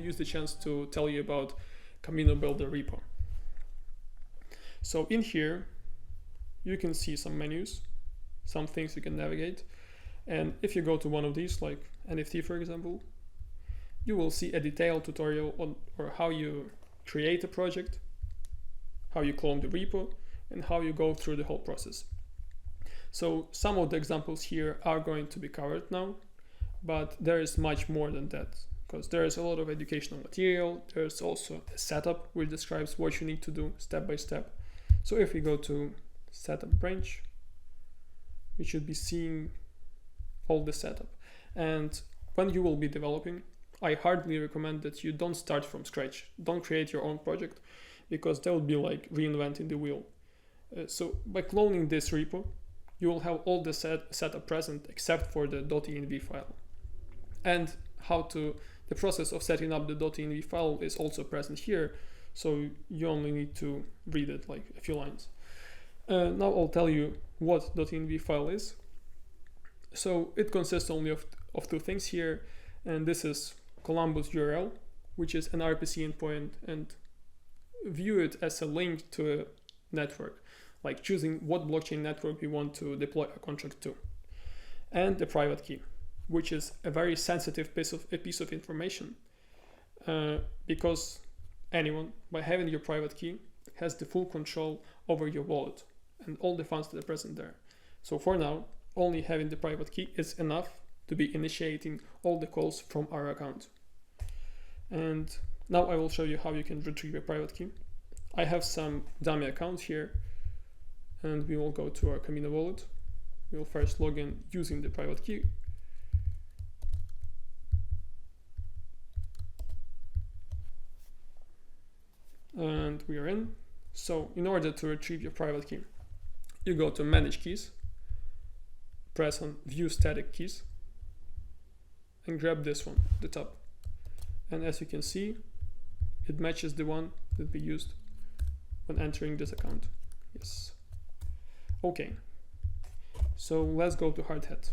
use the chance to tell you about Camino Builder repo. So in here, you can see some menus, some things you can navigate. And if you go to one of these, like NFT, for example, you will see a detailed tutorial on or how you create a project, how you clone the repo, and how you go through the whole process. So some of the examples here are going to be covered now, but there is much more than that, because there is a lot of educational material. There's also a setup which describes what you need to do step by step. So if we go to setup branch, we should be seeing all the setup. And when you will be developing, I hardly recommend that you don't start from scratch. Don't create your own project, because that would be like reinventing the wheel. So by cloning this repo, you will have all the setup present except for the .env file. And the process of setting up the .env file is also present here, so you only need to read it like a few lines. Now I'll tell you what .env file is. So it consists only of two things here, and this is Columbus URL, which is an RPC endpoint, and view it as a link to a network, like choosing what blockchain network we want to deploy a contract to. And the private key, which is a very sensitive piece of information, because anyone, by having your private key, has the full control over your wallet and all the funds that are present there. So for now, only having the private key is enough to be initiating all the calls from our account. And now I will show you how you can retrieve a private key. I have some dummy accounts here, and we will go to our Camino wallet. We will first log in using the private key. And we are in. So in order to retrieve your private key, you go to Manage Keys, press on View Static Keys, and grab this one at the top. And as you can see, it matches the one that we used when entering this account. Yes. Okay. So let's go to hard hat.